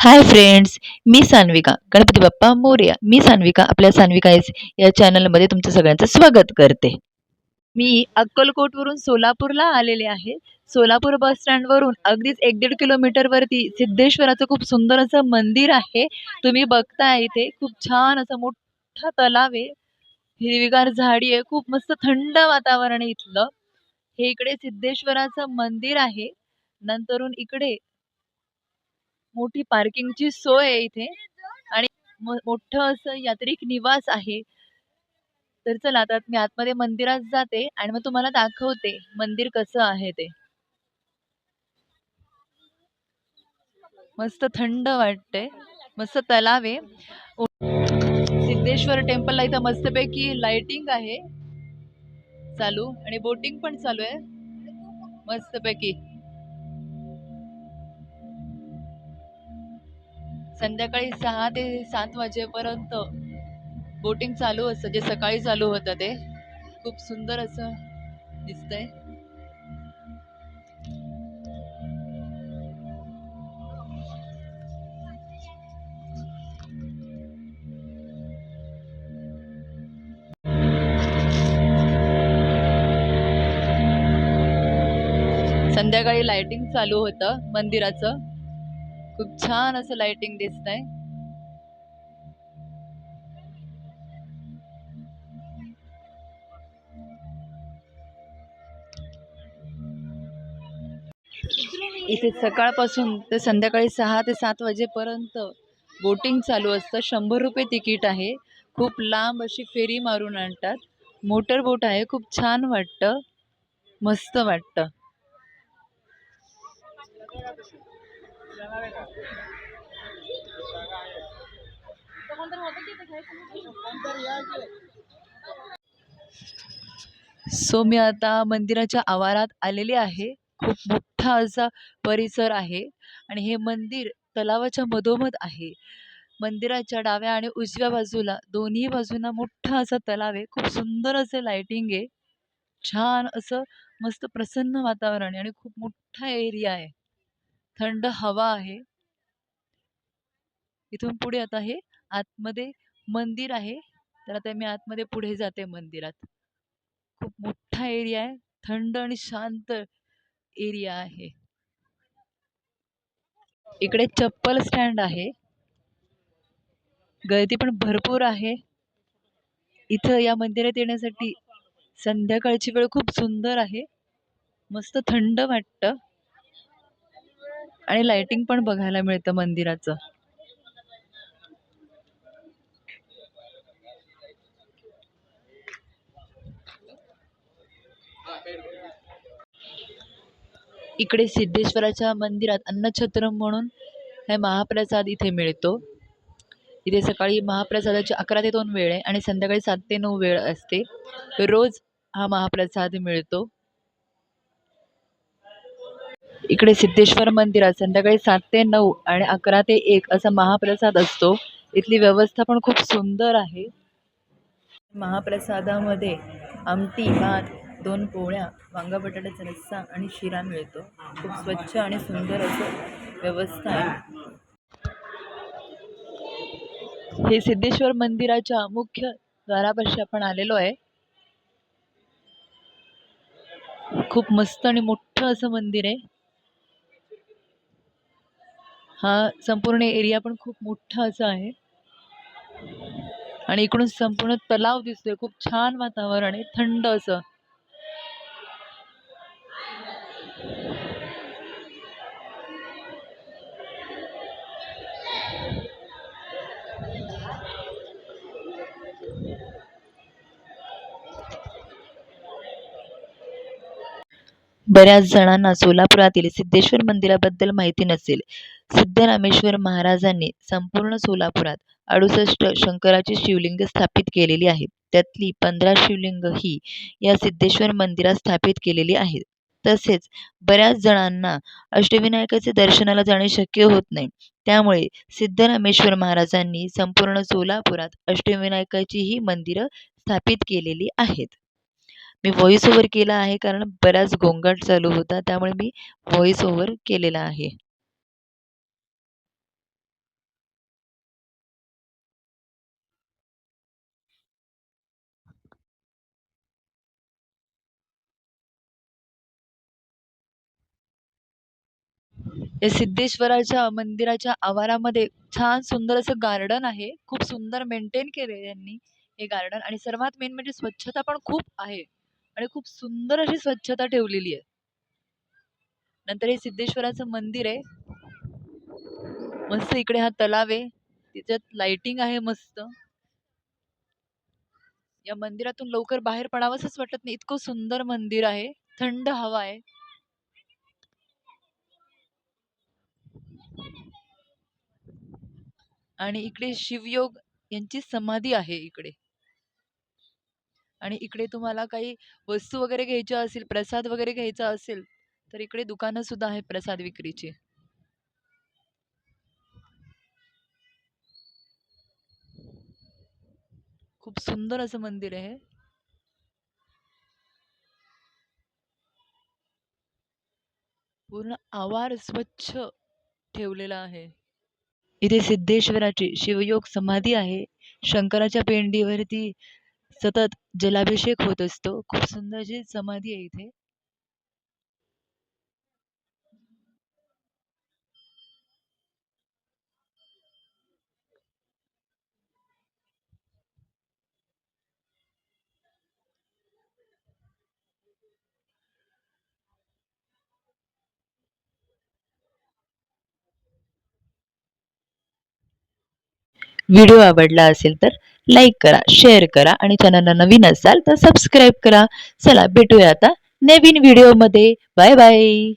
Hi friends, मी सान्विका. गणपती बाप्पा मोरया. मी सान्विका आपल्या Sanvika S या चॅनलमध्ये तुमचं सगळ्यांचं स्वागत करते. मी अक्कलकोटवरून सोलापूरला आलेले आहे. सोलापूर बस स्टँडवरून अगदीच 1-1.5 किलोमीटरवरती सिद्धेश्वराचं खूप सुंदर असं मंदिर आहे. तुम्ही बघताय इथे खूप छान असा मोठा तलाव आहे. हिरवीगार झाडी आहे. खूप मस्त थंड वातावरण आहे इथलं. हे इकडे सिद्धेश्वराचं मंदिर आहे. नंतरून इकडे मोठी पार्किंगची सोय आहे इथे आणि मोठं असं यात्रिक निवास आहे. तर चला आता मी आतमध्ये मंदिरात जाते आणि मग तुम्हाला दाखवते मंदिर कसं आहे ते. मस्त थंड वाटते. मस्त तलाव आहे. सिद्धेश्वर टेम्पलला इथं मस्तपैकी लाइटिंग आहे चालू आणि बोटिंग पण चालू आहे मस्तपैकी. संध्याकाळी 6 ते 7 वाजेपर्यंत बोटिंग चालू असतं, जे सकाळी चालू होतं ते. खूप सुंदर असं दिसतंय. संध्याकाळी लाइटिंग चालू होतं मंदिराचं. खूप छान असं लाइटिंग दिसतंय. इथे सकाळपासून ते संध्याकाळी 6 ते 7 वाजेपर्यंत बोटिंग चालू असतं. 100 रुपये तिकीट आहे. खूप लांब अशी फेरी मारून आणतात. मोटर बोट आहे. खूप छान वाटतं. मस्त वाटतं. सो मी आता मंदिराच्या आवारात आलेले आहे. खूप मोठा असा परिसर आहे आणि हे मंदिर तलावाच्या मधोमध आहे. मंदिराच्या डाव्या आणि उजव्या बाजूला दोन्ही बाजूंना मोठा असा तलाव आहे. खूप सुंदर असे लाइटिंग आहे. छान असं मस्त प्रसन्न वातावरण आहे आणि खूप मोठा एरिया आहे. थंड हवा आहे. इथून पुढे आता हे आतमध्ये मंदिर आहे. तर आता मी आतमध्ये पुढे जाते मंदिरात. खूप मोठा एरिया आहे. थंड आणि शांत एरिया आहे. इकडे चप्पल स्टँड आहे. गर्दी पण भरपूर आहे. इथं या मंदिरात येण्यासाठी संध्याकाळची वेळ खूप सुंदर आहे. मस्त थंड वाटतं आणि लाइटिंग पण बघायला मिळतं मंदिराचं. इकडे सिद्धेश्वराच्या मंदिरात अन्नछत्रम म्हणून हे महाप्रसाद इथे मिळतो. इथे सकाळी महाप्रसादाची 11 ते 2 वेळ आहे आणि संध्याकाळी 7 ते 9 वेळ असते. रोज हा महाप्रसाद मिळतो. इकडे सिद्धेश्वर मंदिरात संध्याकाळी 7 ते 9 आणि 11 ते 1 असा महाप्रसाद असतो. इथली व्यवस्था पण खूप सुंदर आहे. महाप्रसादामध्ये आमटी, भात, 2 पोळ्या, वांगा बटाट्याचा रस्सा आणि शिरा मिळतो. खूप स्वच्छ आणि सुंदर असं व्यवस्था आहे. हे सिद्धेश्वर मंदिराच्या मुख्य द्वारापाशी आपण आलेलो आहे. खूप मस्त आणि मोठं असं मंदिर आहे. हा संपूर्ण एरिया पण खूप मोठा असा आहे आणि इकडून संपूर्ण तलाव दिसतोय. खूप छान वातावरण आहे, थंड असं. बऱ्याच जणांना सोलापुरातील सिद्धेश्वर मंदिराबद्दल माहिती नसेल. सिद्धरामेश्वर महाराजांनी संपूर्ण सोलापुरात 68 शंकराची शिवलिंग स्थापित केलेली आहेत. त्यातली 15 शिवलिंग ही या सिद्धेश्वर मंदिरात स्थापित केलेली आहेत. तसेच बऱ्याच जणांना अष्टविनायकाचे दर्शनाला जाणे शक्य होत नाही. त्यामुळे सिद्धरामेश्वर महाराजांनी संपूर्ण सोलापुरात अष्टविनायकाचीही मंदिरं स्थापित केलेली आहेत. मी व्हॉइस ओव्हर केला आहे कारण बराच गोंगाट चालू होता, त्यामुळे मी व्हॉइस ओव्हर केलेला आहे. या सिद्धेश्वराच्या मंदिराच्या आवारामध्ये छान सुंदर असं गार्डन आहे. खूप सुंदर मेंटेन केले यांनी हे गार्डन आणि सर्वात मेन म्हणजे स्वच्छता पण खूप आहे आणि खूप सुंदर अशी स्वच्छता ठेवलेली आहे. नंतर हे सिद्धेश्वराचं मंदिर आहे. मस्त इकडे हा तलाव आहे. त्याच्यात लाइटिंग आहे मस्त. या मंदिरातून लवकर बाहेर पडावंसच वाटत नाही. इतकं सुंदर मंदिर आहे. थंड हवा आहे. आणि इकडे शिवयोग यांची समाधी आहे इकडे. आणि इकडे तुम्हाला काही वस्तू वगैरे घ्यायच्या असेल, प्रसाद वगैरे घ्यायचा असेल, तर इकडे दुकानं सुद्धा आहेत प्रसाद विक्रीची. खूप सुंदर असं मंदिर आहे. पूर्ण आवार स्वच्छ ठेवलेला आहे. इथे सिद्धेश्वराची शिवयोग समाधी आहे. शंकराच्या पिंडीवरती सतत जलाभिषेक होत असतो. खूप सुंदर अशी समाधी आहे इथे. व्हिडिओ आवडला असेल तर लाईक करा, शेअर करा आणि चॅनलला नवीन असाल तर सबस्क्राईब करा. चला भेटूया आता नवीन व्हिडिओमध्ये. Bye bye.